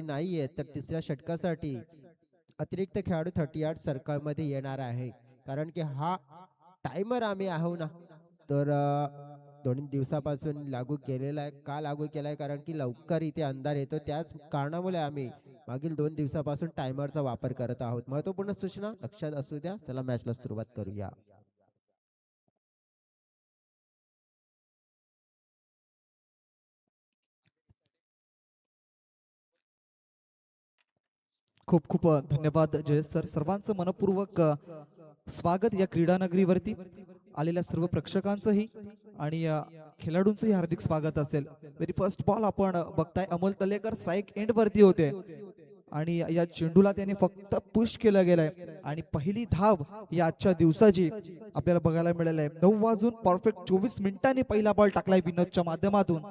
नाहीये, तर तिसऱ्या षटकासाठी अतिरिक्त खेळाडू 38 सर्कलमध्ये येणार आहे. कारण की हा टायमर आम्ही आहो ना, तर 2 दिवसापासून लागू केलेला आहे. का लागू केला आहे? कारण की लवकर इथे अंधार येतो. त्याच कारणामुळे आम्ही मागील 2 दिवसापासून टायमरचा वापर करत आहोत. महत्त्वपूर्ण सूचना लक्षात असू द्या. चला मॅचला सुरुवात करूया. खूप खूप धन्यवाद जयेश सर. सर्वांचं मनपूर्वक स्वागत या क्रीडा नगरीवरती आलेल्या सर्व प्रेक्षकांचंही आणि खेळाडूंचंही हार्दिक स्वागत असेल. व्हेरी फर्स्ट बॉल आपण बघताय अमोल तलेकर स्ट्राईक एंड वरती होते आणि या चेंडूला त्याने फक्त पुश केलं गेलंय आणि पहिली धाव या आजच्या दिवसाची आपल्याला बघायला मिळाली आहे. 9 वाजून परफेक्ट 24 मिनिटांनी पहिला बॉल टाकलाय विनोदच्या माध्यमातून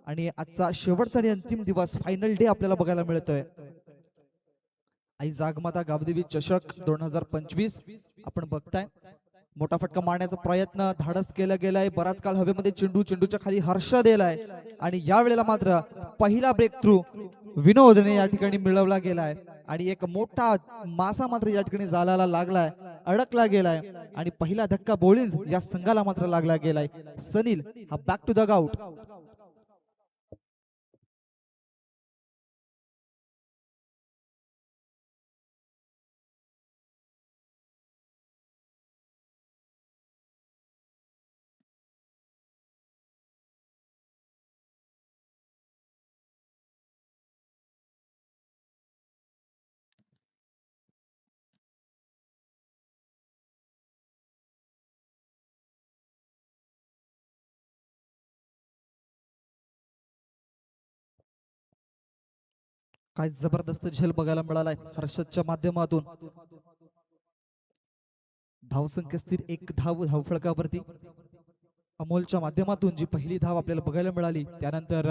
आणि आजचा शेवटचा आणि अंतिम दिवस फायनल डे आपल्याला बघायला मिळतोय. आई जागमाता गावदेवी चषक 2025 आपण बघताय. मोठा फटका मारण्याचा प्रयत्न धाडस केला गेलाय. बराच काळ हवेमध्ये चेंडूच्या खाली हर्ष दिलाय आणि या वेळेला मात्र पहिला ब्रेक थ्रू विनोदने या ठिकाणी मिळवला गेलाय आणि एक मोठा मासा मात्र या ठिकाणी जालाला लागलाय, अडकला गेलाय आणि पहिला धक्का बोलिंज या संघाला मात्र लागला गेलाय. सनील हा बॅक टू द आउट. काय जबरदस्त झेल बघायला मिळालाय हर्षदच्या माध्यमातून. धावसंख्या स्थिर 1 धाव धावफलकावरती. अमोलच्या माध्यमातून जी पहिली धाव आपल्याला बघायला मिळाली त्यानंतर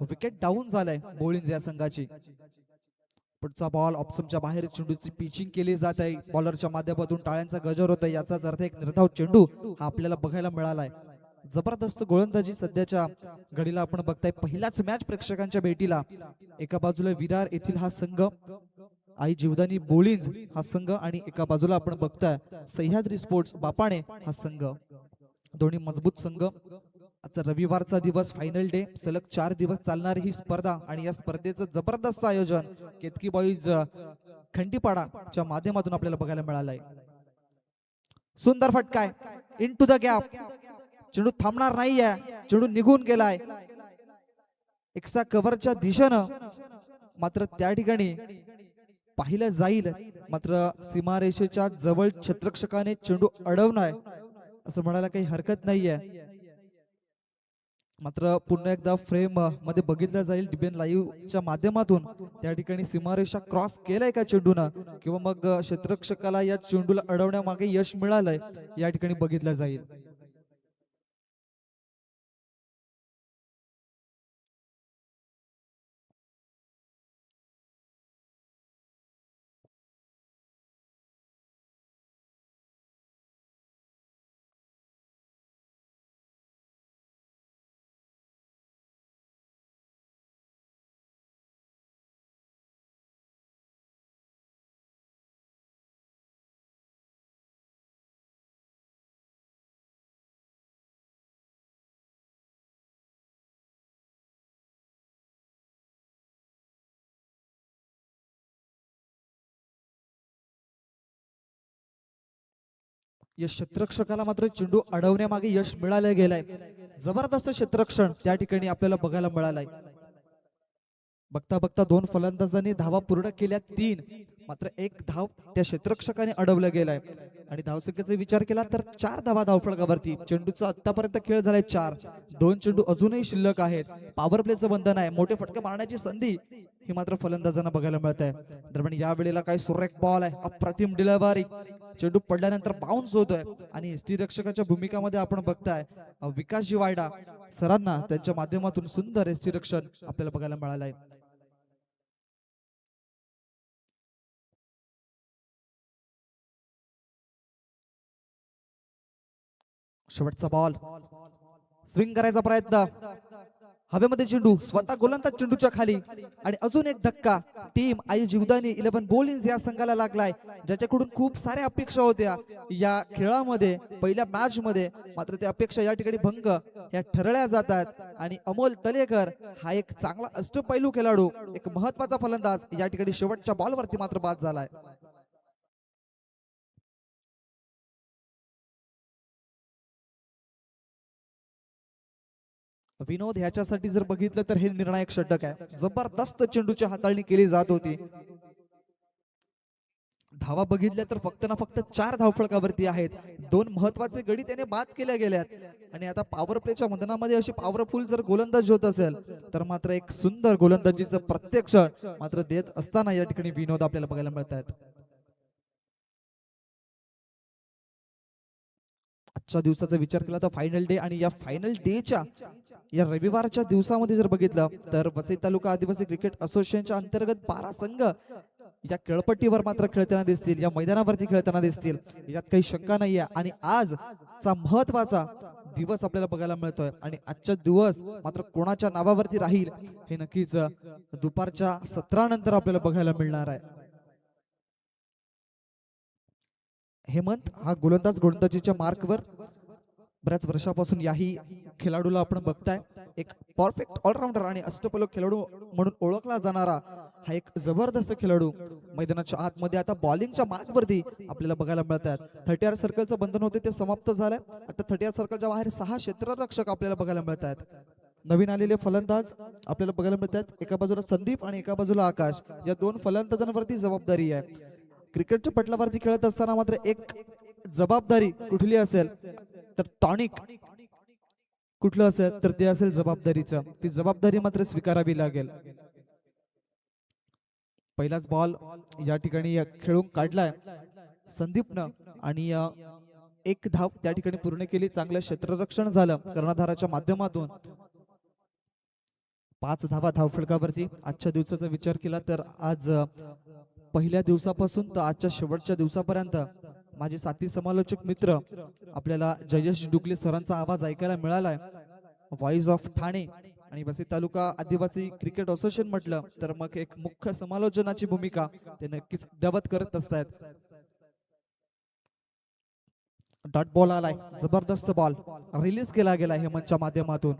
विकेट डाऊन झालाय बोलिंज या संघाची. पुढचा बॉल ऑप्शनच्या बाहेर चेंडूची पिचिंग केली जात आहे. बॉलरच्या माध्यमातून टाळ्यांचा गजर होतोय. याचाच अर्थ एक निर्धाव चेंडू हा आपल्याला बघायला मिळालाय. जबरदस्त गोलंदाजी सध्याच्या घडीला आपण बघताय. पहिलाच मॅच प्रेक्षकांच्या भेटीला. एका बाजूला विरार येथील हा संघ आई जीवदानी बोलिंज हा संघ आणि एका बाजूला आपण बघताय सह्याद्री स्पोर्ट्स बापाणे हा संघ. दोन्ही मजबूत संघ. आता रविवारचा दिवस फायनल डे. सलग 4 दिवस चालणारी ही स्पर्धा आणि या स्पर्धेचं जबरदस्त आयोजन केतकी बॉईज खंडीपाडाच्या माध्यमातून आपल्याला बघायला मिळालंय. सुंदर फटकाय इन टू द गॅप. चेंडू थांबणार नाहीये. चेंडू निघून गेलाय एक्स्ट्रा कव्हरच्या दिशेनं. मात्र त्या ठिकाणी पाहिलं जाईल मात्र सीमारेषेच्या जवळ क्षेत्ररक्षकाने चेंडू अडवणार असं म्हणायला काही हरकत नाहीये. मात्र पुन्हा एकदा फ्रेम मध्ये बघितलं जाईल डीबीएन लाईव्हच्या माध्यमातून त्या ठिकाणी सीमारेषा क्रॉस केलाय का चेंडूनं किंवा मग क्षेत्ररक्षकाला या चेंडूला अडवण्यामागे यश मिळालंय या ठिकाणी बघितलं जाईल. या क्षेत्ररक्षकाला मात्र चेंडू अडवण्यामागे यश मिळालं गेलंय. जबरदस्त क्षेत्ररक्षण त्या ठिकाणी आपल्याला बघायला मिळालंय. बघता बघता 2 फलंदाजांनी धावा पूर्ण केल्या 3. मात्र 1 धाव त्या क्षेत्ररक्षकाने अडवलं गेलाय आणि धावसंख्येचा विचार केला तर 4 धावा धावफलकावरती. चेंडूचा आतापर्यंत खेळ झालाय 4. 2 चेंडू अजूनही शिल्लक आहेत. पॉवर प्लेचं बंधन आहे. मोठे फटके मारण्याची संधी ही मात्र फलंदाजांना बघायला मिळत आहे. दरम्यान या वेळेला काय सुरेख बॉल आहे. अप्रतिम डिलिव्हरी. चेंडू पडल्यानंतर बाउन्स होतोय आणि एसटी रक्षकाच्या भूमिकामध्ये आपण बघताय विकासजी वायडा सरांना त्यांच्या माध्यमातून सुंदर एसटी रक्षण आपल्याला बघायला मिळालंय. शेवटचा बॉल स्विंग करायचा प्रयत्न. हवेमध्ये चेंडू स्वतः गोलंदाज चेंडूच्या खाली आणि अजून एक धक्का टीम आई जीवदानी 11 बॉलिंग या संघाला लागलाय, ज्याच्याकडून खूप साऱ्या अपेक्षा होत्या या खेळामध्ये पहिल्या मॅच मध्ये, मात्र त्या अपेक्षा या ठिकाणी भंग या ठरल्या जातात आणि अमोल तलेकर हा एक चांगला अष्टपैलू खेळाडू, एक महत्वाचा फलंदाज या ठिकाणी शेवटच्या बॉलवरती मात्र बाद झालाय. विनोद ह्याच्यासाठी जर बघितलं तर हे निर्णायक षटक आहे. जबरदस्त चेंडूची हाताळणी केली जात होती. धावा बघितल्या तर फक्त ना फक्त 4 धावफलकावरती आहेत. 2 महत्वाचे गडी त्याने बाद केल्या गेल्यात आणि आता पॉवर प्लेच्या मैदानामध्ये अशी पॉवरफुल जर गोलंदाजी होत असेल तर मात्र एक सुंदर गोलंदाजीचं प्रत्यक्ष मात्र देत असताना या ठिकाणी विनोद आपल्याला बघायला मिळत आहेत. आजच्या दिवसाचा विचार केला तर फायनल डे आणि या फायनल डेच्या या रविवारच्या दिवसामध्ये जर बघितलं तर वसई तालुका आदिवासी क्रिकेट असोसिएशनच्या अंतर्गत 12 संघ या खेळपट्टीवर मात्र खेळताना दिसतील, या मैदानावरती खेळताना दिसतील, यात काही शंका नाहीये. आणि आजचा महत्वाचा दिवस आपल्याला बघायला मिळतोय आणि आजचा दिवस मात्र कोणाच्या नावावरती राहील हे नक्कीच दुपारच्या 17 नंतर आपल्याला बघायला मिळणार आहे. हेमंत हा गोलंदाजीच्या मार्कवर बऱ्याच वर्षापासून याही खेळाडूला आपण बघताय. एक परफेक्ट ऑलराऊंडर आणि अष्टपैलू खेळाडू म्हणून ओळखला जाणारा हा एक जबरदस्त खेळाडू मैदानाच्या आतमध्ये आता बॉलिंगच्या मार्कवरती आपल्याला बघायला मिळतात. 30 सर्कलचं बंधन होते ते समाप्त झालंय. आता 30 सर्कलच्या बाहेर 6 क्षेत्ररक्षक आपल्याला बघायला मिळतात. नवीन आलेले फलंदाज आपल्याला बघायला मिळतात. एका बाजूला संदीप आणि एका बाजूला आकाश, या 2 फलंदाजांवरती जबाबदारी आहे. क्रिकेटच्या पटलावरती खेळत असताना मात्र एक जबाबदारी कुठली असेल तर टॉनिक कुठलं असेल तर ते असेल जबाबदारीचं, ती जबाबदारी मात्र स्वीकारावी लागेल. पहिलाच बॉल या ठिकाणी खेळून काढलाय संदीपनं आणि एक धाव त्या ठिकाणी पूर्ण केली. चांगलं क्षेत्ररक्षण झालं कर्णधाराच्या माध्यमातून. 5 धावा धावफलकावरती. आजच्या दिवसाचा विचार केला तर आज पहिल्या दिवसापासून तर आजच्या शेवटच्या दिवसापर्यंत माझे साथी समालोचक मित्र आपल्याला जयेश डुकले सरांचा आवाज ऐकायला मिळालाय. व्हॉइस ऑफ ठाणे आणि वसई तालुका आदिवासी क्रिकेट असोसिएशन म्हटलं तर मग एक मुख्य समालोचनाची भूमिका ते नक्कीच देवत करत असतात. डॉट बॉल आलाय, जबरदस्त बॉल रिलीज केला गेला हेमंतच्या माध्यमातून.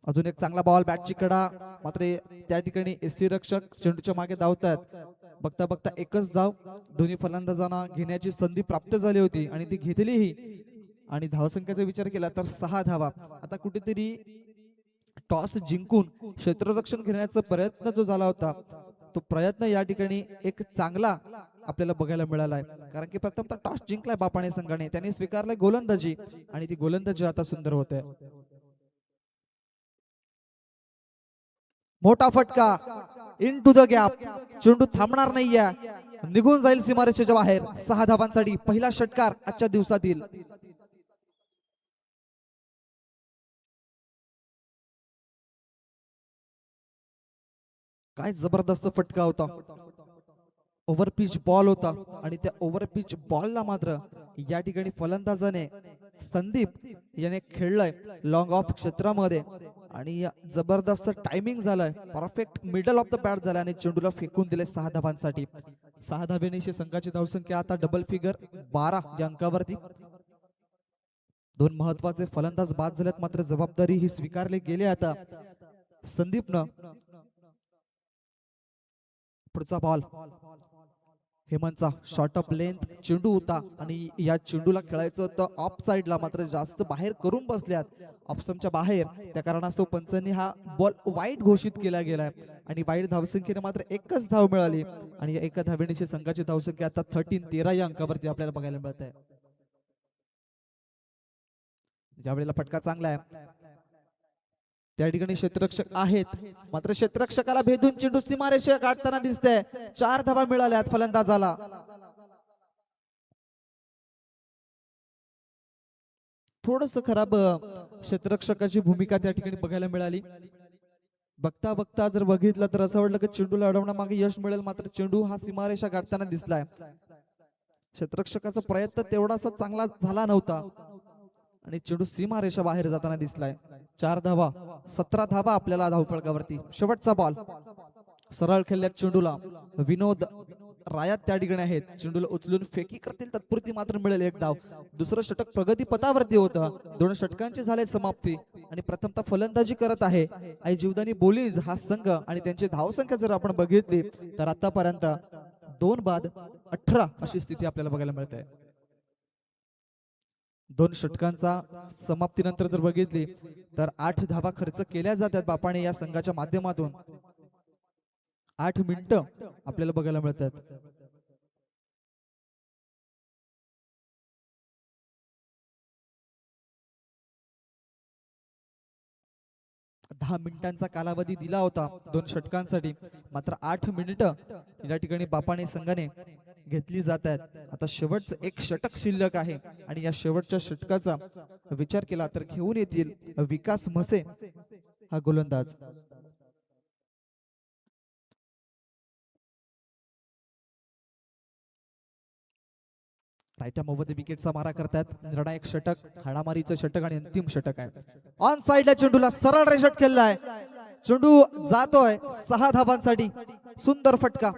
अजून एक चांगला बॉल बॅटची कडा, मात्र त्या ठिकाणी एसटी रक्षक चेंडूच्या मागे धावतात. बघता बघता एकच धाव दोन्ही फलंदाजांना घेण्याची संधी प्राप्त झाली होती आणि ती घेतलीही. आणि धावसंख्येचा विचार केला तर 6 धावा. आता कुठेतरी टॉस जिंकून क्षेत्ररक्षण घेण्याचा प्रयत्न जो झाला होता तो प्रयत्न या ठिकाणी एक चांगला आपल्याला बघायला मिळाला आहे. कारण की प्रथमतः टॉस जिंकलाय बापाणे संघाने, त्यांनी स्वीकारलाय गोलंदाजी आणि ती गोलंदाजी आता सुंदर होते. मोठा फटका इन टू द गॅप, चेंडू थांबणार नाहीये, निघून जाईल सीमारेषेच्या बाहेर. 6 धावांसाठी पहिला षटकार आजच्या दिवसातील. काय जबरदस्त फटका होता. ओव्हरपिच बॉल होता आणि त्या ओव्हरपिच बॉलला मात्र या ठिकाणी फलंदाजाने संदीप याने खेळलाय लॉंग ऑफ क्षेत्रामध्ये आणि जबरदस्त टायमिंग झालाय. Perfect middle of the bat झाला आणि चेंडूला फेकून दिले 6 धावांसाठी. 6 धावेनिशी संघाची धावसंख्या आता डबल फिगर 12 या अंकावरती. 2 महत्वाचे फलंदाज बाद झालेत, मात्र जबाबदारी ही स्वीकारली गेली. आता संदीपनं पुढचा बॉल हेमंतचा शॉर्ट ऑफ लेंथ चेंडू होता आणि या चेंडूला खेळायचं होतं ऑफ साइडला, मात्र जास्त बाहेर करून बसल्यात ऑप्शनच्या बाहेर. त्या कारणास्तव पंचांनी हा बॉल वाईट घोषित केला गेलाय आणि वाईट धावसंख्येने मात्र एकच धाव मिळाली आणि एका धावेनिशी संघाची धावसंख्या आता 13 या अंकावरती आपल्याला बघायला मिळत आहे. ज्यावेळेला फटका चांगला आहे त्या ठिकाणी क्षेत्ररक्षक आहेत, मात्र क्षेत्ररक्षकाला भेदून चेंडू सीमारेषा गाठताना दिसतंय. 4 धावा मिळाल्यात फलंदाजाला. थोडस खराब क्षेत्ररक्षकाची भूमिका त्या ठिकाणी बघायला मिळाली. बघता बघता जर बघितलं तर असं वाटलं की चेंडूला अडवण्यामागे यश मिळेल, मात्र चेंडू हा सीमारेषा गाठताना दिसलाय. क्षेत्ररक्षकाचा प्रयत्न तेवढासा चांगला झाला नव्हता. आणि चेंडू सीमारेषा बाहेर जाताना दिसलाय. 4 धावा, 17 धावा आपल्याला धावफलकावरती. शेवटचा बॉल सरळ खेळल्यात चेंडूला. विनोद रायात त्या ठिकाणी आहेत. चेंडूला उचलून फेकी करतील तत्पुरती मात्र मिळेल एक धाव. दुसरं षटक प्रगती पथावरती होतं. 2 षटकांची झाले समाप्ती आणि प्रथमतः फलंदाजी करत आहे आई जीवदानी बोलीज हा संघ. आणि त्यांची धावसंख्या जर आपण बघितली तर आतापर्यंत 2 बाद 18 अशी स्थिती आपल्याला बघायला मिळते. 2 षटकांचा समाप्तीनंतर जर बघितली तर 8 धावा खर्च केल्या जातात बापाने या संघाच्या माध्यमातून. 8 मिनिटं आपल्याला बघायला मिळतात. दहा मिनिटांचा कालावधी दिला होता 2 षटकांसाठी, मात्र 8 मिनिटं या ठिकाणी बापाने संघाने घेतली जात आहेत. आता शेवटचं एक षटक शिल्लक आहे आणि या शेवटच्या षटकाचा विचार केला तर घेऊन येतील विकास म्हसे हा गोलंदाज. रायच्या मोबत विकेटचा मारा करतात. निर्णायक षटक, हाणामारीचं षटक आणि अंतिम षटक आहे. ऑन साइडला चेंडूला सरळ रेषेत खेळलाय. चेंडू जातोय 6 धावांसाठी. सुंदर फटका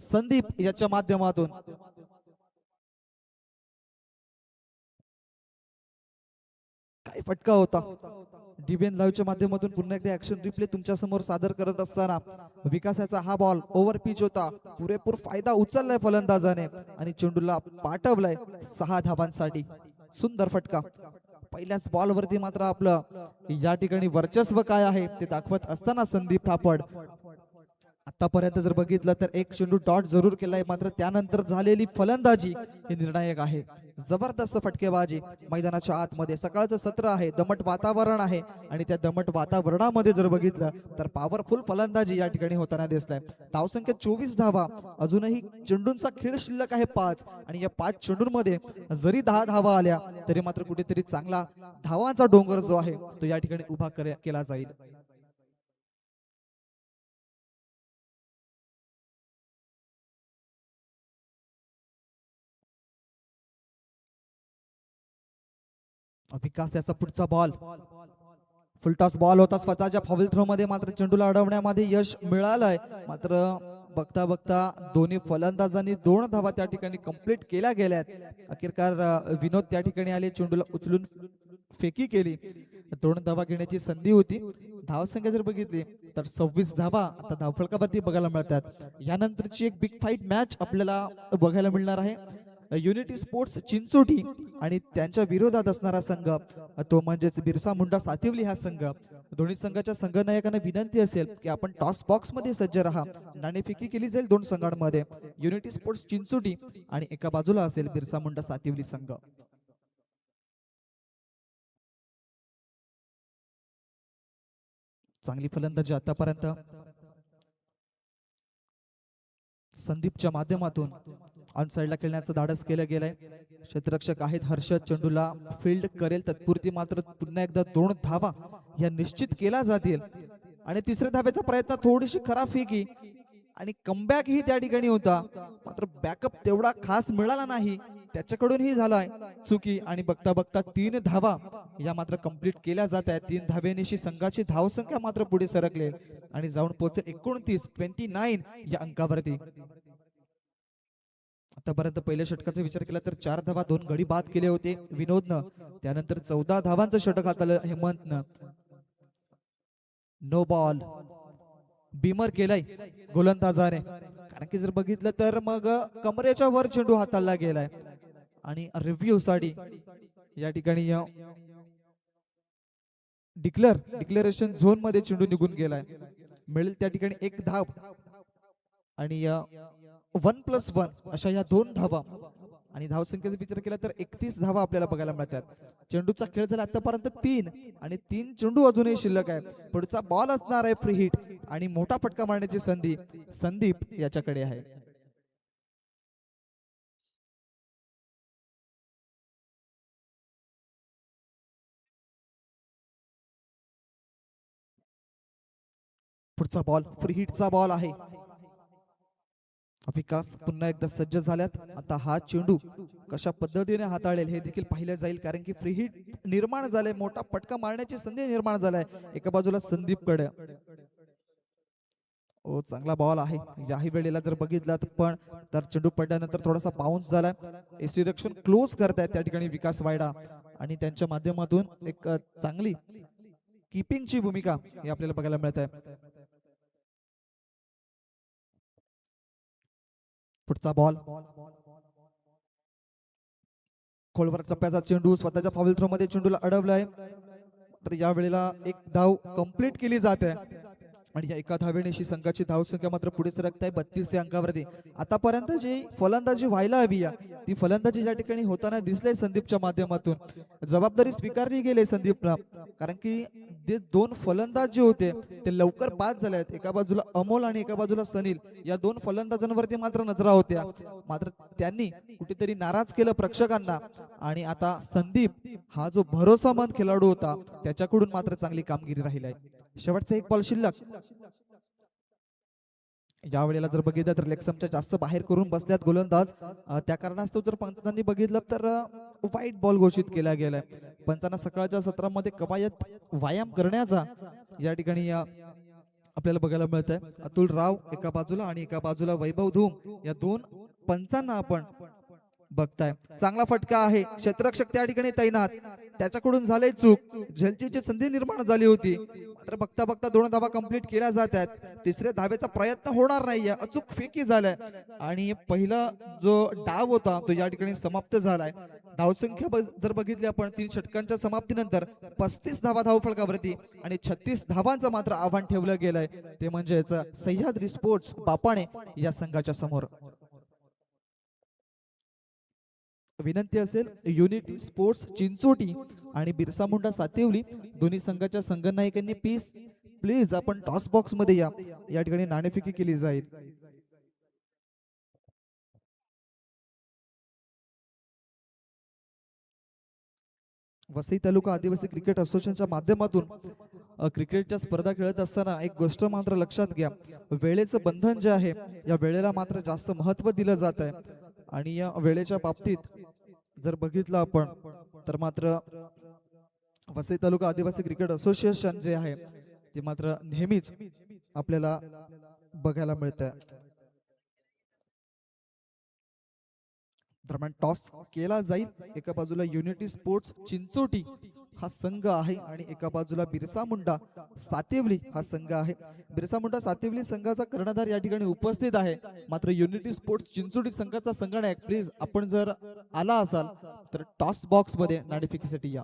संदीप याच्या माध्यमातून. काय फटका होता. डीबीएन लाईव्हच्या माध्यमातून पुन्हा एकदा ऍक्शन रिप्ले तुमच्या समोर सादर करत असताना विकासाचा हा बॉल ओव्हर पिच होता. पुरेपूर फायदा उचललाय फलंदाजाने आणि चेंडूला पाठवलाय 6 धावांसाठी. सुंदर फटका. पहिल्याच बॉल वरती मात्र आपलं या ठिकाणी वर्चस्व काय आहे ते दाखवत असताना संदीप थापड आतापर्यंत जर बघितलं तर एक चेंडू डॉट जरूर केलाय, मात्र त्यानंतर झालेली फलंदाजी ही निर्णायक आहे. जबरदस्त फटकेबाजी मैदानाच्या आतमध्ये. सकाळचं सत्र आहे, दमट वातावरण आहे आणि त्या दमट वातावरणामध्ये जर बघितलं तर पॉवरफुल फलंदाजी या ठिकाणी होताना दिसलाय. धावसंख्या 24 धावा. अजूनही चेंडूंचा खेळ शिल्लक आहे 5 आणि या 5 चेंडूंमध्ये जरी 10 धावा आल्या तरी मात्र कुठेतरी चांगला धावांचा डोंगर जो आहे तो या ठिकाणी उभा केला जाईल. विकास याचा पुढचा बॉल फुलटॉस बॉल होता स्वतःच्या फाऊल थ्रो मध्ये, मात्र चेंडूला अडवण्यामध्ये यश मिळालंय. मात्र बघता बघता दोन्ही फलंदाजांनी 2 धावा त्या ठिकाणी कंप्लीट केल्या गेल्यात. अखेरकार विनोद त्या ठिकाणी आले, चेंडूला उचलून फेकी केली. 2 धावा घेण्याची संधी होती. धावसंख्या जर बघितली तर 26 धावा आता धावफलकावरती बघायला मिळतात. यानंतरची एक बिग फाईट मॅच आपल्याला बघायला मिळणार आहे. युनिटी स्पोर्ट्स चिंचोटी आणि त्यांच्या विरोधात असणारा संघ तो म्हणजेच बिरसा मुंडा सातिवली हा संघ. दोन्ही संघाच्या संघनायकांना विनंती असेल की आपण टॉस बॉक्स मध्ये सज्ज राहा. नाणेफेकी केली जाईल 2 संघांमध्ये. युनिटी स्पोर्ट्स चिंचोटी आणि एका बाजूला असेल बिरसा मुंडा सातिवली संघ. चांगली फलंदाजी आतापर्यंत संदीपच्या माध्यमातून ऑन साइडला खेळण्याचं धाडस केलं गेलंय. क्षेत्ररक्षक आहेत हर्षद, चेंडूला फील्ड करेल तत्पुरती मात्र पुन्हा एकदा 2 धावा या निश्चित केल्या जातील. आणि तिसऱ्या धावेचा प्रयत्न थोडीशी खराब फेकी आणि कमबॅक ही त्या ठिकाणी होता, मात्र बॅकअप तेवढा खास मिळाला नाही. त्याच्याकडूनही झालाय चुकी आणि बघता बघता 3 धावा या मात्र कंप्लीट केल्या जात आहेत. 3 धावेनिशी संघाची धावसंख्या मात्र पुढे सरकले आणि जाऊन पोहोचेल 29 या अंकावरती. आतापर्यंत पहिल्या षटकाचा विचार केला तर 4 धावा 2 गडी बाद केले होते विनोदनं. त्यानंतर 14 धावांचं षटक हाताळलं हेमंतनं. नो बॉल बीमर केलाय गोलंदाजाने, कारण की जर बघितलं तर मग कमरेच्या वर चेंडू हाताळला गेलाय आणि रिव्ह्यू साठी या ठिकाणी डिक्लेरेशन झोन मध्ये चेंडू निघून गेलाय. मिळेल त्या ठिकाणी 1 धाव आणि 1+1 अशा या 2 धावा आणि धावसंख्येचा विचार केला तर 31 धावा आपल्याला बघायला मिळतात. चेंडूचा खेळ झाला आतापर्यंत 3 आणि 3 चेंडू अजूनही शिल्लक आहे. पुढचा बॉल असणार आहे फ्री हिट आणि मोठा फटका मारण्याची संधी संदीप याच्याकडे आहे. पुढचा बॉल फ्री हिटचा बॉल आहे. विकास पुन्हा एकदा सज्ज झाल्यात. आता हा चेंडू कशा पद्धतीने हाताळेल हे देखील पाहिलं जाईल, कारण की फ्री हिट निर्माण झाले, मोठा फटका मारण्याची संधी निर्माण झालाय एका बाजूला संदीप कडे. ओ चांगला बॉल आहे याही वेळेला जर बघितलं पण तर चेंडू पडल्यानंतर थोडासा बाउन्स झालाय. एसी रक्षण क्लोज करतायत त्या ठिकाणी विकास वायडा आणि त्यांच्या माध्यमातून एक चांगली कीपिंगची भूमिका ही आपल्याला बघायला मिळत आहे. पुढचा बॉल खोलवर टप्प्याचा चेंडू स्वतःच्या फाऊल थ्रो मध्ये चेंडूला अडवलाय. तर या वेळेला एक धाव कंप्लीट केली जाते आणि या एका धावेनेशी संघाची धावसंख्या मात्र पुढे सरकत आहे 32 अंकावरती. आतापर्यंत जी फलंदाजी व्हायला हवी ती फलंदाजी या ठिकाणी होताना दिसले संदीपच्या माध्यमातून. जबाबदारी स्वीकारली गेली संदीपला, कारण की जे दोन फलंदाज जे होते ते लवकर बाद झाले आहेत. एका बाजूला अमोल आणि एका बाजूला सनील, या दोन फलंदाजांवरती मात्र नजरा होत्या, मात्र त्यांनी कुठेतरी नाराज केलं प्रेक्षकांना. आणि आता संदीप हा जो भरोसामंद खेळाडू होता त्याच्याकडून मात्र चांगली कामगिरी राहिली आहे. शेवटचा एक बॉल शिल्लक. या वेळेला जर बघितलं तर लेगस्टंपच्या जास्त बाहेर करून बसल्यात गोलंदाज. त्या कारणास्तव जर पंचांनी बघितलं तर वाईट बॉल घोषित केला गेलाय. पंचांना सकाळच्या सत्रामध्ये कवायत व्यायाम करण्याचा या ठिकाणी आपल्याला बघायला मिळत आहे. अतुल राव एका बाजूला आणि एका बाजूला वैभव धूम, या दोन पंचांना आपण बघताय. चांगला फटका आहे, क्षेत्ररक्षक त्या ठिकाणी तैनात, त्याच्याकडून झाले चूक. झेलचीची संधी निर्माण झाली होती, मात्र बघता बघता 2 धावा कंप्लीट केल्या जात आहेत. तिसऱ्या धावेचा प्रयत्न होणार नाहीये, अचूक फेकी झालाय आणि पहिला जो डाव होता तो या ठिकाणी समाप्त झालाय. धावसंख्या जर बघितली आपण 3 षटकांच्या समाप्तीनंतर 35 धावा धावफलकावरती आणि 36 धावांचं मात्र आव्हान ठेवलं गेलंय, ते म्हणजेच सह्याद्री स्पोर्ट्स बापाणे या संघाच्या समोर. विनंती असेल युनिटी स्पोर्ट्स चिंचोटी आणि बिरसा मुंडा सातिवली दोन्ही संघाच्या संघनायकांनी प्लीज आपण टॉस बॉक्स मध्ये या ठिकाणी नाणेफेकी केली जाईल. वसई तालुका आदिवासी क्रिकेट असोसिएशनच्या माध्यमातून क्रिकेटच्या स्पर्धा खेळत असताना एक गोष्ट मात्र लक्षात घ्या, वेळेचं बंधन जे आहे या वेळेला मात्र जास्त महत्व दिलं जात आहे. आणि या वेळेच्या बाबतीत जर बघितलं आपण तर मात्र वसई तालुका आदिवासी क्रिकेट असोसिएशन जे आहे ते मात्र नेहमीच आपल्याला बघायला मिळतं. दरम्यान टॉस केला जाईल. एका बाजूला युनिटी स्पोर्ट्स चिंचोटी हा संघ आहे आणि एका बाजूला बिरसा मुंडा सातिवली हा संघ आहे. बिरसा मुंडा सातिवली संघाचा कर्णधार या ठिकाणी उपस्थित आहे, मात्र युनिटी स्पोर्ट्स चिंचोटी संघाचा संघनायक प्लीज आपण जर आला असाल तर टॉस बॉक्स मध्ये नाणेफेकीसाठी या.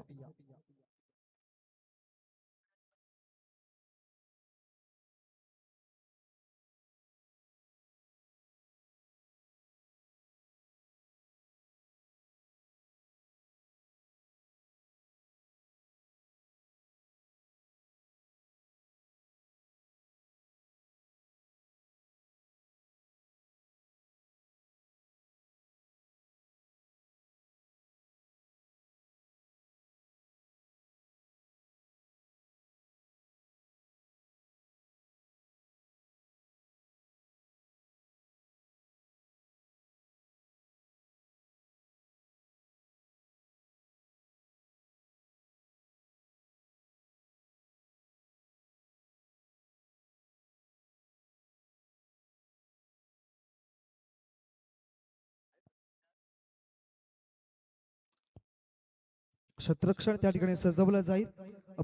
क्षेत्ररक्षण त्या ठिकाणी सजवलं जाईल.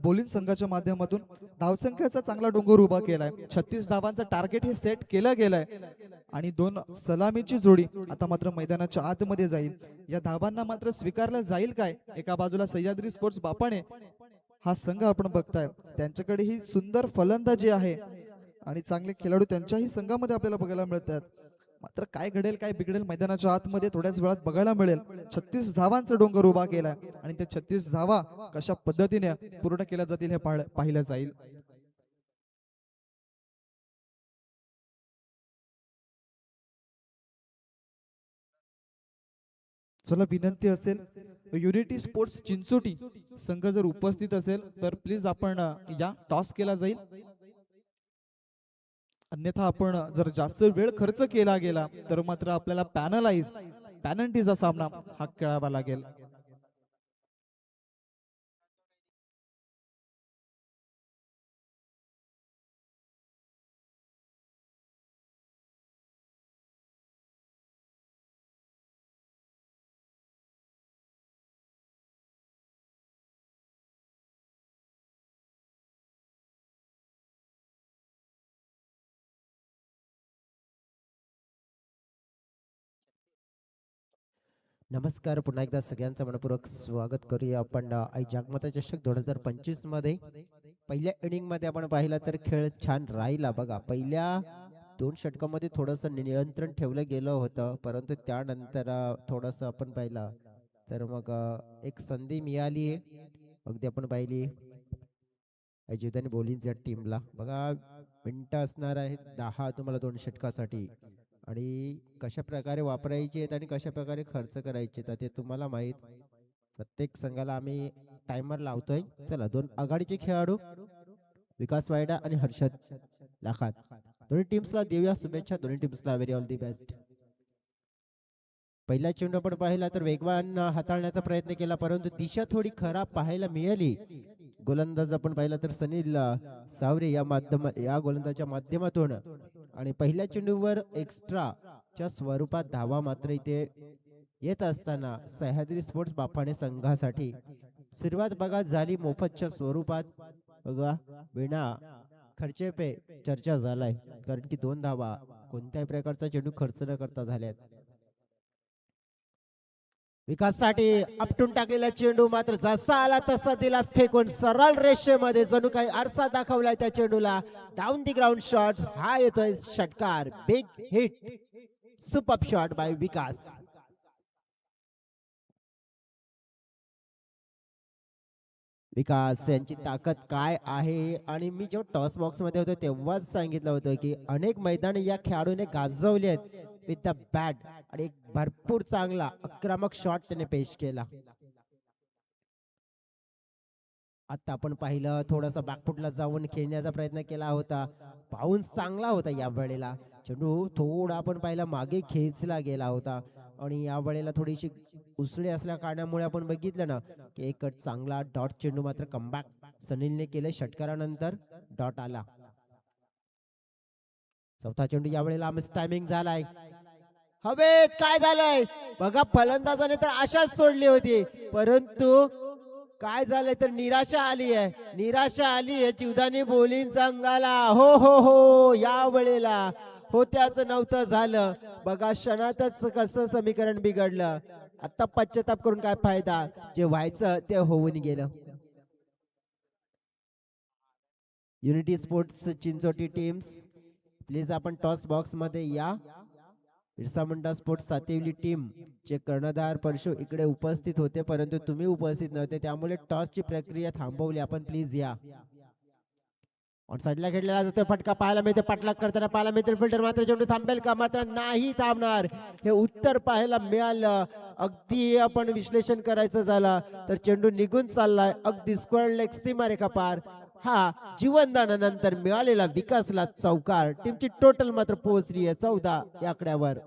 बॉलिंग संघाच्या माध्यमातून धावसंख्येचा चांगला डोंगर उभा केलाय. 36 धावांचं टार्गेट हे सेट केलं गेलंय आणि 2 सलामीची जोडी आता मात्र मैदानाच्या आतमध्ये जाईल. या धावांना मात्र स्वीकारलं जाईल काय? एका बाजूला सह्याद्री स्पोर्ट्स बापाणे हा संघ आपण बघताय, त्यांच्याकडे ही सुंदर फलंदाजी आहे आणि चांगले खेळाडू त्यांच्याही संघामध्ये आपल्याला बघायला मिळतात. मात्र काय घडेल काय बिघडेल मैदानाच्या आतमध्ये थोड्याच वेळात बघायला मिळेल. 36 धावांचा डोंगर उभा केलाय आणि ते 36 धावा कशा पद्धतीने पूर्ण केल्या जातील हे पाहिलं जाईल. चला विनंती असेल युनिटी स्पोर्ट्स चिंचोटी संघ जर उपस्थित असेल तर प्लीज आपण या टॉस केला जाईल. अन्यथा आपण जर जास्त वेळ खर्च केला गेला तर मात्र आपल्याला पॅनल्टीचा सामना हा खेळावा लागेल. नमस्कार, पुन्हा एकदा सगळ्यांचं मनपूर्वक स्वागत करूया आपण आई जागमाता चषक 2025 मध्ये. पहिल्या इनिंग मध्ये आपण पाहिला तर खेळ छान राहिला बघा. पहिल्या 2 षटकामध्ये थोडंसं नियंत्रण ठेवलं गेलं होतं, परंतु त्यानंतर थोडंसं आपण पाहिलं तर मग एक संधी मिळाली आहे. अगदी आपण पाहिली अजिताने बॉलिंगच्या टीमला बघा. मिनिटं असणार आहेत 10 तुम्हाला 2 षटकासाठी, आणि कशा प्रकारे वापरायचे आहेत आणि कशा प्रकारे खर्च करायचे तर ते तुम्हाला माहीत. प्रत्येक संघाला आम्ही टायमर लावतोय. चला, 2 आघाडीचे खेळाडू विकास वायडा आणि हर्षद लाखात, दोन्ही टीम्सला देऊया शुभेच्छा. दोन्ही टीम्सला व्हेरी ऑल दी बेस्ट. पहिला चेंडू आपण पाहिला तर वेगवान हाताळण्याचा प्रयत्न केला, परंतु दिशा थोडी खराब पाहायला मिळाली. गोलंदाज आपण पाहिला तर सनील सावरे या गोलंदाजाच्या माध्यमातून, आणि पहिल्या चेंडूवर एक्स्ट्राच्या स्वरूपात धावा मात्र इथे येत असताना सह्याद्री स्पोर्ट्स बापाणे संघासाठी सुरुवात बघा झाली मोफतच्या स्वरूपात. बघा, विना खर्चे पे चर्चा झालाय, कारण की 2 धावा कोणत्याही प्रकारचा चेंडू खर्च न करता झाल्यात. विकाससाठी आपटून टाकलेला चेंडू मात्र जसा आला तसा दिला फेकून सरळ रेषेमध्ये, जणू काही आरसा दाखवलाय त्या चेंडूला. डाऊन दी ग्राउंड शॉट हा येतोय षटकार. Big hit, super shot by Vikas. Vikas यांची ताकद काय आहे, आणि मी जेव्हा टॉस बॉक्स मध्ये होतो तेव्हाच सांगितलं होतं की अनेक मैदान या खेळाडूने गाजवली आहेत विथ द बॅट, आणि एक भरपूर चांगला आक्रमक शॉट त्याने पेश केला. आता आपण पाहिलं थोडासा बॅकफुटला जाऊन खेळण्याचा प्रयत्न केला होता. बाउन्स चांगला होता या वेळेला. चेंडू थोडा आपण पाहिला मागे खेचला गेला होता, आणि या वेळेला थोडीशी उसळी असल्या कारणामुळे आपण बघितलं ना की एक चांगला डॉट चेंडू मात्र कमबॅक सनीलने केले. षटकारानंतर डॉट आला. चौथा चेंडू या वेळेला टायमिंग झालाय. हवेत काय झालंय बघा, फलंदाजाने तर आशाच सोडली होती, परंतु काय झालंय तर निराशा आली आहे. निराशा आली आहे जीवदानी बॉलिंग संघाला. हो हो हो, या वेळेला होत्याचं नव्हतं झालं बघा. क्षणातच कसं समीकरण बिघडलं. आता पश्चाताप करून काय फायदा, जे व्हायचं ते होऊन गेलं. Unity sports Chinchoti teams, please आपण टॉस बॉक्स मध्ये या. बिरसा मुंडा स्पोर्ट्स सातिवली टीम चे कर्णधार परशु इकडे उपस्थित होते, परंतु तुम्ही उपस्थित नव्हते, त्यामुळे टॉस ची प्रक्रिया थांबवली. आपण प्लीज या. ऑन साइडला खेळलेला जातोय फटका पाहायला मिळते. पाठलाग करताना पाहायला मिळते. फिल्डर मात्र चेंडू थांबेल का, मात्र नाही थांबणार. हे उत्तर पाहायला मिळालं. अगदी आपण विश्लेषण करायचं झालं तर चेंडू निघून चाललाय अगदी स्क्वेअर लेग सीमारेखा पार. हा जीवनदानानंतर मिळालेला विकासला चौकार. टीमची टोटल मात्र पोहोचली आहे 14 या आकड्यावर.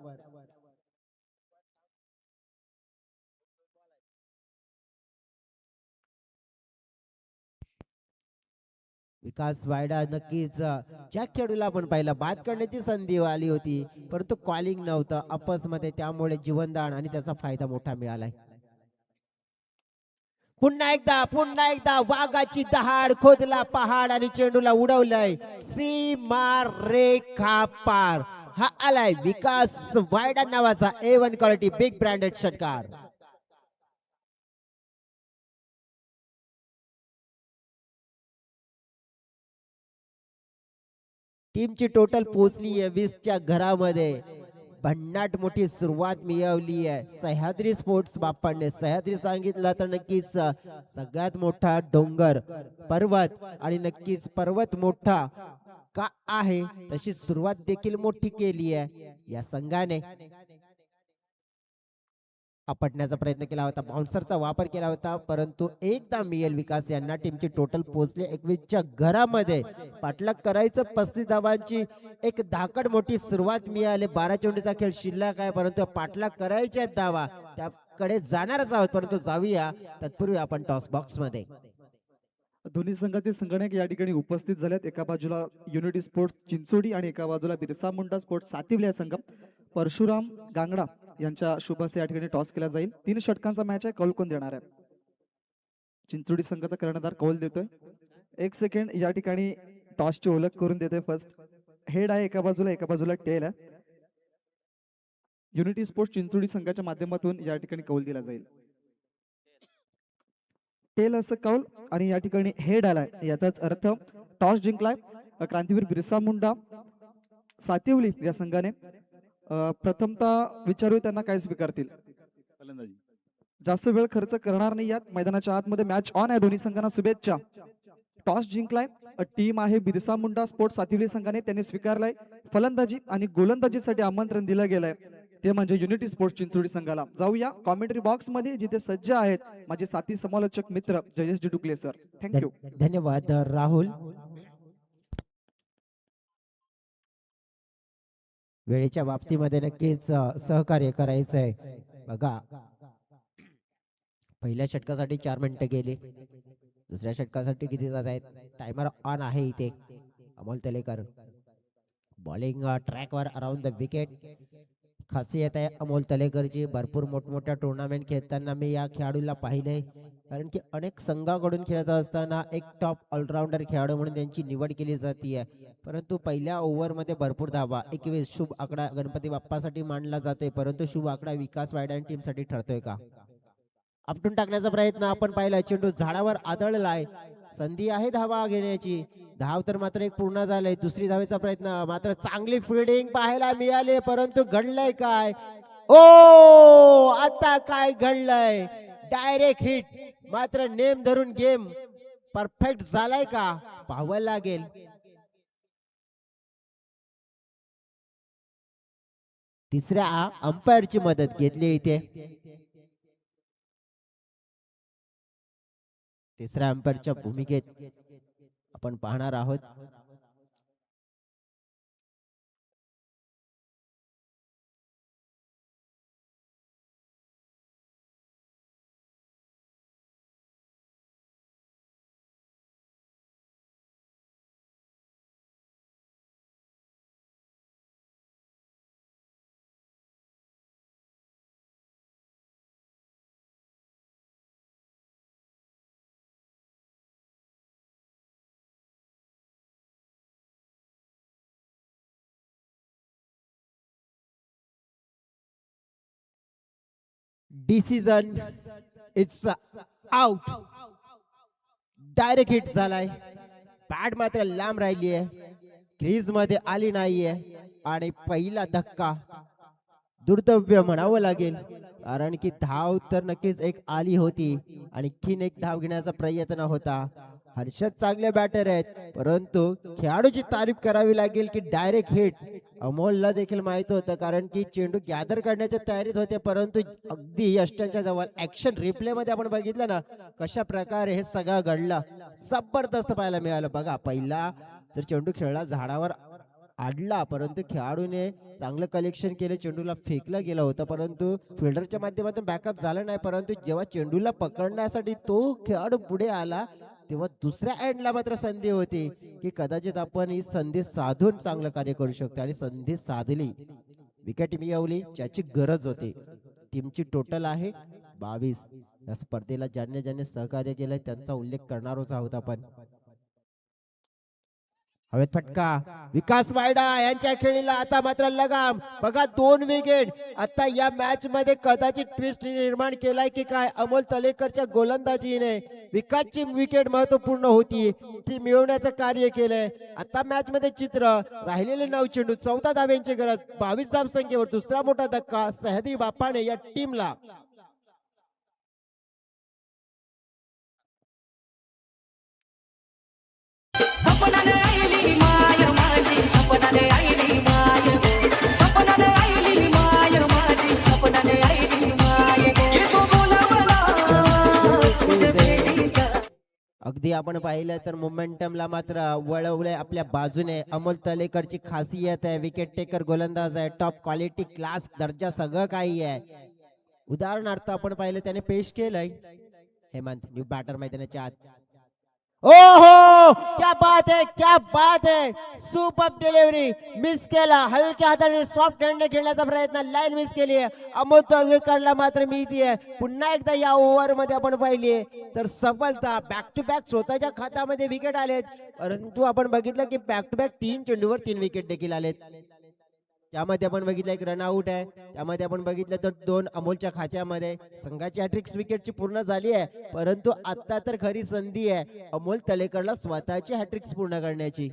विकास वायडा नक्कीच ज्या खेळूला आपण पाहिला बाद करण्याची संधी आली होती, परंतु कॉलिंग नव्हतं अपस मध्ये, त्यामुळे जीवनदान आणि त्याचा फायदा मोठा मिळालाय. पुन्हा एकदा वाघाची दहाड, खोदला पहाड आणि चेंडूला उडवलंय सीमा रेखा पार. हा आलाय विकास वायडा नावाचा A1 क्वालिटी बिग ब्रँडेड षटकार. टीमची टोटल पोहोचली आहे 20च्या घरामध्ये. भन्नाट मोठी सुरुवात मिळवली आहे सह्याद्री स्पोर्ट्स बाप्पांनी. सह्याद्री सांगितलं तर नक्कीच सगळ्यात मोठा डोंगर पर्वत, आणि नक्कीच पर्वत मोठा का आहे तशी सुरुवात देखील मोठी केली आहे या संघाने. आपटण्याचा प्रयत्न केला होता, बाउन्सरचा वापर केला होता, परंतु एकदा मिएल विकास यांना टीमची टोटल पोहोचले 21च्या घरामध्ये. पाठलाग करायचं 35 धावांची एक धाकड मोठी सुरुवात मिळाली. 12 चेंडूचा खेळ शिल्लक आहे, परंतु पाठलाग करायच्या धावा त्याकडे जाणारच आहोत, परंतु जाऊया तत्पूर्वी आपण टॉस बॉक्स मध्ये. दोन्ही संघाचे संगणक या ठिकाणी उपस्थित झालेत. एका बाजूला युनिटी स्पोर्ट्स चिंचोडी आणि एका बाजूला बिरसा मुंडा स्पोर्ट्स सातिवली या संघ. परशुराम गांगडा यांच्या शुभ हस्ते या ठिकाणी टॉस केला जाईल. 3 षटकांचा मॅच आहे. कौल कोण देणार आहे? चिंचोडी संघाचा कर्णधार कौल देतोय. 1 सेकंड या ठिकाणी टॉसची ओळख करून देतोय. फर्स्ट हेड आहे एका बाजूला टेल आहे. युनिटी स्पोर्ट्स चिंचोडी संघाच्या माध्यमातून या ठिकाणी कौल दिला जाईल. टेल असं कौल आणि या ठिकाणी हेड आलाय, याचाच अर्थ टॉस जिंकलाय क्रांतीवीर बिरसा मुंडा सातिवली या संघाने. प्रथमतः विचारू त्यांना काय स्वीकारतील. जास्त वेळ खर्च करणार नाही यात. मैदानाच्या आतमध्ये मॅच ऑन आहे. दोन्ही संघांना शुभेच्छा. टॉस जिंकलाय टीम आहे बिरसा मुंडा स्पोर्ट्स सातिवली संघाने. त्यांनी स्वीकारलाय फलंदाजी आणि गोलंदाजीसाठी आमंत्रण दिलं गेलंय, ते म्हणजे युनिटी स्पोर्ट्स चिंचोडी संघाला. जाऊया कॉमेंट्री बॉक्स मध्ये, जिथे सज्ज आहेत माझे साथी समालोचक मित्र जयेश जी डुकले सर. थँक्यू. धन्यवाद राहुल. वेळेच्या बाबतीमध्ये नक्कीच सहकार्य करायचं आहे. बघा, पहिल्या षटकासाठी 4 मिनिटं गेली, दुसऱ्या षटकासाठी किती जात आहेत. टायमर ऑन आहे इथे. अमोल तलेकर बॉलिंग ट्रॅकवर अराउंड द विकेट. खासियत आहे अमोल तलेकरची. भरपूर मोठमोठ्या टुर्नामेंट खेळताना मी या खेळाडूला पाहिलंय, कारण की अनेक संघाकडून खेळत असताना एक टॉप ऑलराऊंडर खेळाडू म्हणून त्यांची निवड केली जाते. परंतु पहिल्या ओव्हरमध्ये भरपूर धावा 21 शुभ आकडा गणपती बाप्पासाठी मानला जातोय, परंतु शुभ आकडा विकास वायडा आणि टीमसाठी ठरतोय का? आपटून टाकण्याचा प्रयत्न आपण पाहिला. चेंडू झाडावर आदळलाय. संधी आहे धावा घेण्याची. धाव तर मात्र एक पूर्ण झालंय. दुसरी धावेचा प्रयत्न, मात्र चांगली फिल्डिंग पाहायला मिळाली, परंतु घडलंय काय? ओ, आता काय घडलंय? Direct hit. मात्र नेम धरून गेम परफेक्ट झालाय का पाहावं लागेल. तिसऱ्या अंपायरची मदत घेतली इथे. तिसऱ्या अंपायरच्या भूमिकेत आपण पाहणार आहोत. Decision it's out. Direct hit झालाय. बॅट मात्र लांब राहिली आहे, क्रीज मध्ये आली नाहीये आणि पहिला धक्का दुर्दैव्य म्हणावं लागेल, कारण की धाव तर नक्कीच एक आली होती. आणखीन एक धाव घेण्याचा प्रयत्न होता. हर्षद चांगले बॅटर आहेत, परंतु खेळाडूची तारीफ करावी लागेल की डायरेक्ट हिट. अमोलला देखील माहित होतं, कारण की चेंडू गॅदर करण्याच्या तयारीत होते, परंतु अगदी यष्टांच्या जवळ. ऍक्शन रिप्ले मध्ये आपण बघितलं ना कशा प्रकारे हे सगळं घडलं. जबरदस्त पाहायला मिळालं. बघा, पहिला जर चेंडू खेळला झाडावर आडला, परंतु खेळाडूने चांगलं कलेक्शन केलं. चेंडूला फेकलं गेलं होतं, परंतु फिल्डरच्या माध्यमातून बॅकअप झालं नाही. परंतु जेव्हा चेंडूला पकडण्यासाठी तो खेळाडू पुढे आला, तेव्हा दुसऱ्या एंडला मात्र संधी होती की कदाचित आपण ही संधी साधून चांगलं कार्य करू शकतो, आणि संधी साधली. विकेट मिळवली, ज्याची गरज होती. टीमची टोटल आहे 22. या स्पर्धेला ज्यांनी ज्यांनी सहकार्य केलंय त्यांचा उल्लेख करणारच आहोत आपण. हवेत फटका. विकास वायडा यांच्या खेळीला आता मात्र लगाम. बघा, 2 विकेट. आता या मॅच मध्ये कदाचित ट्विस्ट निर्माण केलाय की काय अमोल तलेकरच्या गोलंदाजीने. विकासची विकेट महत्वपूर्ण होती, ती मिळवण्याचं कार्य केलंय. आता मॅच मध्ये चित्र राहिलेले 9 चेंडू, 14 धाब्यांची गरज, 22 धाव संख्येवर दुसरा मोठा धक्का सह्याद्री बाप्पाने या टीमला. सपनाने आईली माय माझी, सपनाने आईली माय गो, सपनाने आईली माय माझी, सपनाने आईली माय गो. अगदी आपण पाहिलं तर मोमेंटमला मात्र वळवलंय आपल्या बाजूने. अमोल तलेकरची खासियत आहे, विकेट टेकर गोलंदाज आहे, टॉप क्वालिटी क्लास दर्जा सगळं काही आहे. उदाहरणार्थ आपण पाहिलं त्याने पेश केलंय हेमंत न्यू बॅटर मैदानाच्या आत. ओहो क्या बात है, क्या बात है, सुपर डिलिव्हरी. मिस केला हलक्या हाताने, सॉफ्ट हँडने खेळण्याचा प्रयत्न, लाईन मिस केली आहे. अमोल तळेकरला मात्र मिळतीये पुन्हा एकदा या ओव्हर मध्ये आपण पाहिली तर सफलता. बॅक टू बॅक स्वतःच्या खात्यामध्ये विकेट आलेत, परंतु आपण बघितलं की बॅक टू बॅक 3 चेंडूवर 3 विकेट देखील आलेत. त्यामध्ये आपण बघितलं एक रनआउट आहे, त्यामध्ये आपण बघितलं तर 2 अमोलच्या खात्यामध्ये. संघाची हॅट्रिक्स विकेटची पूर्ण झाली आहे, परंतु आता तर खरी संधी आहे अमोल तलेकरला स्वतःची हॅट्रिक्स पूर्ण करण्याची.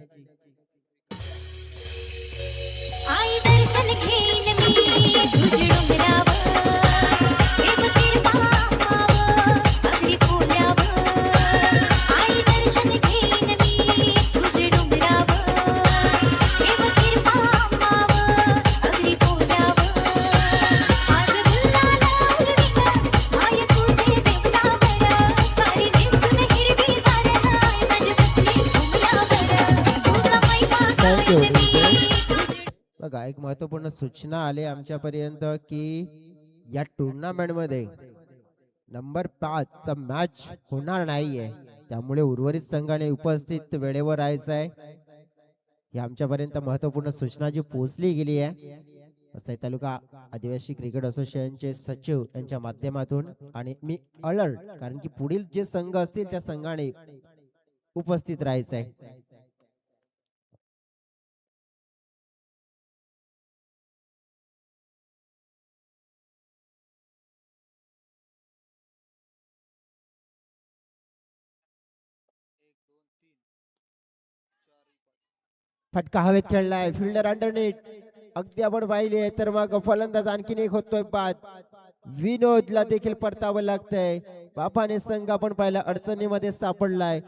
आई दर्शन घेईन मी तुझी डोंगरावर, एक किरपा माव अगदी खोल्यावर. आई दर्शन घेईन मी तुझी डोंगरावर, एक किरपा माव अगदी खोल्यावर. आज गुलाला उडवीत माय तुझे देवनावर, सारी दिसून हिरवी गार हाय माझी बसली घुमल्यावर. तुझा मैमा Thank you. मी बघा एक महत्वपूर्ण सूचना आली आमच्यापर्यंत की या टुर्नामेंट मध्ये नंबर 5 चा मॅच होणार नाहीये, त्यामुळे उर्वरित संघाने उपस्थित वेळेवर राहायचं आहे. ही आमच्यापर्यंत महत्वपूर्ण सूचना जी पोहोचली गेली आहे वसई तालुका आदिवासी क्रिकेट असोसिएशनचे सचिव यांच्या माध्यमातून. आणि मी अलर्ट, कारण की पुढील जे संघ असतील त्या संघाने उपस्थित राहायचं आहे. फटका हवेत खेळलाय, फिल्डर अंडरनेट. अगदी आपण पाहिले तर मग फलंदाज आणखीन एक होतोय बाद. विनोदला देखील परतावं लागतंय. बापाने संघ आपण पाहिला अडचणीमध्ये सापडलाय.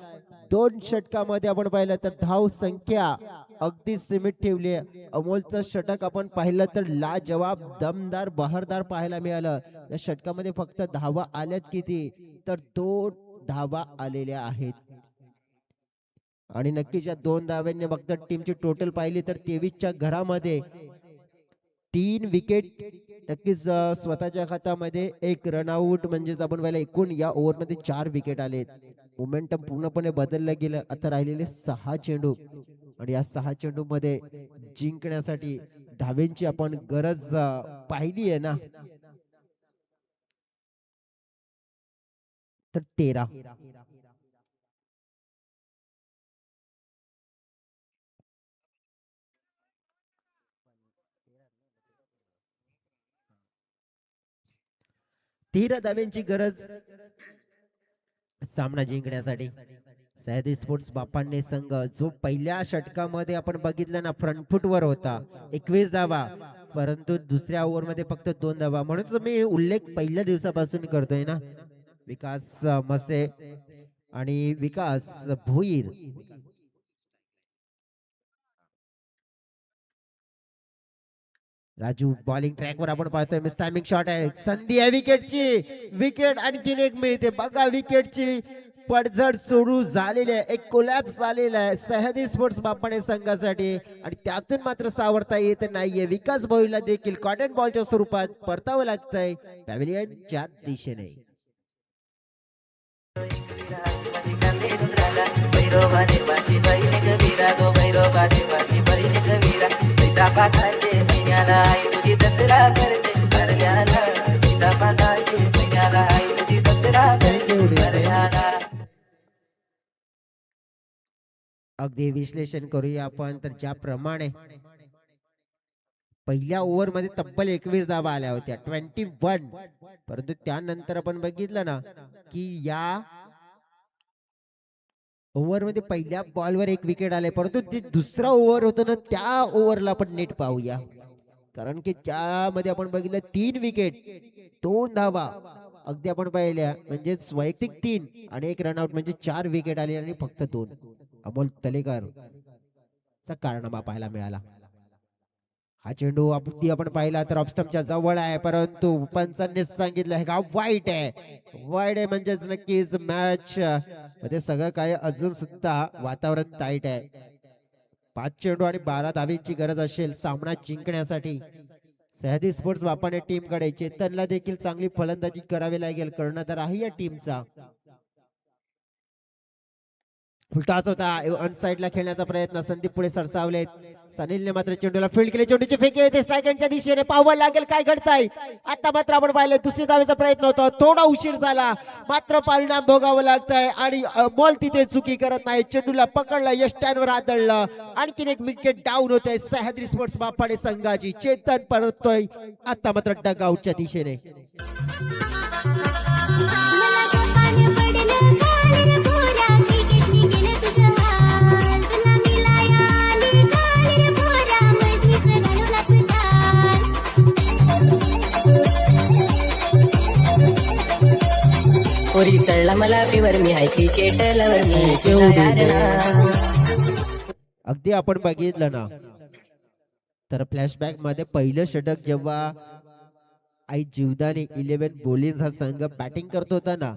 2 षटकामध्ये आपण पाहिलं तर धाव संख्या अगदी सीमित ठेवली आहे. अमोलचं षटक आपण पाहिलं तर लाजवाब दमदार बहरदार पाहायला मिळालं. या षटकामध्ये फक्त धावा आल्यात किती तर 2 धावा आलेल्या आहेत. आणि नक्कीच या 2 धावांनी फक्त टीमची टोटल पाहिली तर 23च्या घरामध्ये 3 विकेट नक्कीच स्वतःच्या खात्यामध्ये, 1 रनआउट. म्हणजेच आपण पाहिलं एकूण या ओव्हरमध्ये 4 विकेट आलेत. मोमेंटम पूर्णपणे बदललं गेलं. आता राहिलेले 6 चेंडू आणि या 6 चेंडू मध्ये जिंकण्यासाठी धावेंची आपण गरज पाहिली आहे ना, तर 13. धावेंची गरज सामना जिंकण्यासाठी. सह्याद्री स्पोर्ट्स बापांनी संघ जो पहिल्या षटकामध्ये आपण बघितलं ना फ्रंट फुट वर होता, 21 धावा, परंतु दुसऱ्या ओव्हर मध्ये फक्त 2 धावा. म्हणून मी उल्लेख पहिल्या दिवसापासून करतोय ना. विकास मसे आणि विकास भोईर राजू बॉलिंग ट्रॅक वर आपण पाहतोय. मिस टायमिंग शॉट आहे, संधी आहे विकेटची. विकेट आणखीन एक मिळते बघा. विकेटची पडझड सुरू झालेली आहे, एक कोलॅप्स झालेला आहे सह्याद्री स्पोर्ट्स बापाणे संघासाठी आणि त्यातून मात्र सावरता येत नाहीये. विकास भोईरला देखील कॉटन बॉलच्या स्वरूपात परतावं लागतंय पॅव्हिलियनच्या दिशेने. अगदी विश्लेषण करूया आपण तर ज्याप्रमाणे पहिल्या ओव्हर मध्ये तब्बल 21 धावा आल्या होत्या, 21. परंतु त्यानंतर आपण बघितलं ना की या ओव्हर मध्ये पहिल्या बॉलवर 1 विकेट आले, परंतु जे दुसरा ओव्हर होतं ना त्या ओव्हरला आपण नीट पाहूया. कारण की त्यामध्ये आपण बघितलं 3 विकेट 2 धावा अगदी आपण पाहिल्या, म्हणजेच वैयक्तिक 3 आणि 1 रनआउट म्हणजे 4 विकेट आले आणि फक्त 2 अमोल तलेकर चा कारनामा पाहायला मिळाला. हा चेंडू अगदी आपण पाहिला तर ऑफस्टंपच्या जवळ आहे, परंतु पंचांनी सांगितलं आहे का वाईट आहे म्हणजेच नक्कीच मॅच मध्ये सगळं काही अजून सुद्धा वातावरण टाईट आहे. 5 चेंडू आणि 12 धावेची गरज असेल सामना जिंकण्यासाठी. सह्याद्री स्पोर्ट्स वापाने टीम कडे चेतनला देखील चांगली फलंदाजी करावी लागेल, कर्णधार आहे या टीमचा. फुलटॉस होता, अनसाइड ला खेळण्याचा प्रयत्न, संदीप पुढे सरसावलेत. सनीलने मात्र चेंडूला फील्ड केले, चेंडूची फेकी येते स्ट्रायकरच्या दिशेने, पाहावं लागेल काय घडतंय. आता मात्र आपण पाहिलं दुसरी धावेचा प्रयत्न होता, थोडा उशीर झाला, मात्र परिणाम भोगावं लागतंय आणि बॉल तिथे चुकी करत नाही. चेंडूला पकडलं, यष्ट्यांवर आदळलं, आणखीन एक विकेट डाऊन होते सह्याद्री स्पोर्ट्स बापाडे संघाची. चेतन परततोय आता मात्र डगआउटच्या दिशेने. मला सोपान पडलं काल रे पोरा, क्रिकेटनी गेलं तुझं हाल. तुला मिलाया आली काल रे पोरा, मधीच घालवला तुझा. पोरी चढला मला फिवर मी हाय क्रिकेट लवर मी तुझा यार ना. अगदी आपण बघितलं ना तर फ्लॅशबॅक मध्ये पहिलं षटक जेव्हा आई जीवदानी 11 बोलिंग हा संघ बॅटिंग करत होता ना,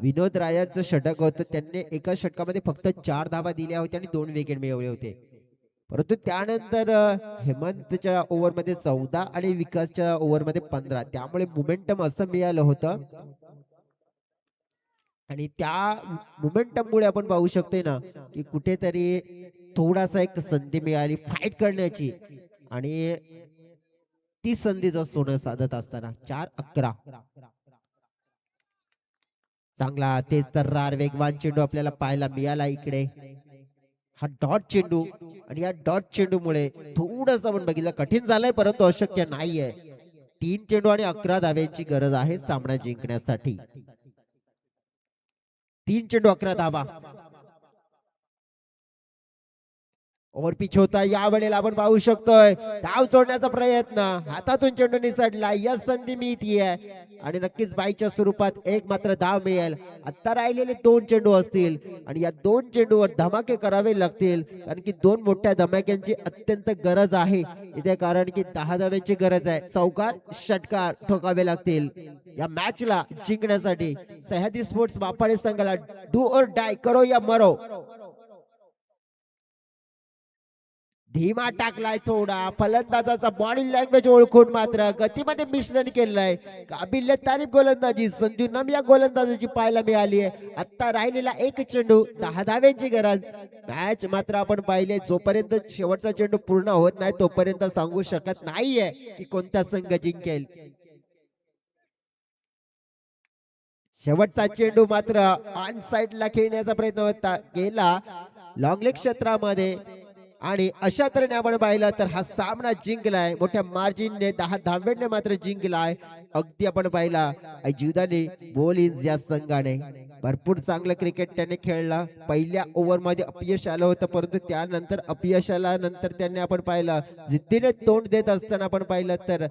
विनोद रायाचं षटक होतं, त्यांनी एका षटकामध्ये फक्त 4 धावा दिल्या होत्या आणि 2 विकेट मिळवले होते. परंतु त्यानंतर हेमंतच्या ओव्हरमध्ये 14 आणि विकासच्या ओव्हरमध्ये 15, त्यामुळे मोमेंटम असं मिळालं होतं. आणि त्या मोमेंटम मुळे आपण पाहू शकतोय ना की कुठेतरी थोडासा एक संधी मिळाली फाईट करण्याची, आणि ती संधीचं सोनं साधत असताना 4-11. चांगला तेज तर्रार वेगवान चेंडू आपल्याला पाहायला मिळाला इकडे. हा डॉट चेंडू, आणि या डॉट चेंडूमुळे थोडस आपण बघितलं कठीण झालंय, परंतु अशक्य नाहीये. 3 चेंडू आणि 11 धाव्यांची गरज आहे सामना जिंकण्यासाठी. 3 चेंडू 11 धावा. ओव्हर पिच होता, या वेळेला आपण पाहू शकतोय धाव सोडण्याचा प्रयत्न, हातातून चेंडू निसटला, या संधी मिळतीये आणि नक्कीच बाईच्या स्वरूपात एक मात्र धाव मिळेल. आता राहिलेले 2 चेंडू असतील आणि या 2 चेंडूवर धमाके करावे लागतील, कारण की 2 मोठ्या धमाक्यांची अत्यंत गरज आहे इथे, कारण की 10 धाव्यांची गरज आहे. चौकार षटकार ठोकावे लागतील या मॅचला जिंकण्यासाठी. सह्याद्री स्पोर्ट्स बापाडे संघाला डू और डाय, करो या मरो. धीमा टाकलाय थोडा, फलंदाजाचा बॉडी लँग्वेज ओळखून मात्र गतीमध्ये मिश्रण केलंय. काबिल तारीफ गोलंदाजी संजू नम या गोलंदाजाची पाहायला मिळाली आहे. आता राहिलेला 1 चेंडू, 10 धाव्यांची गरज. मॅच मात्र आपण पाहिले जोपर्यंत शेवटचा चेंडू पूर्ण होत नाही तोपर्यंत सांगू शकत नाहीये की कोणता संघ जिंकेल. शेवटचा चेंडू मात्र ऑन साइड ला खेळण्याचा प्रयत्न होता केला लॉंग लेग क्षेत्रामध्ये, आणि अशा तऱ्हेने आपण पाहिलं तर हा सामना जिंकलाय मोठ्या मार्जिनने, 10 धाव्यांनी मात्र जिंकलाय. अगदी आपण पाहिला जीवदानी बोलिंज या संघाने भरपूर चांगलं क्रिकेट त्याने खेळला. पहिल्या ओव्हर मध्ये अपयश आलं होतं, परंतु त्यानंतर अपयश आल्यानंतर त्यांनी आपण पाहिलं जिद्दीने तोंड देत असताना आपण पाहिलं तर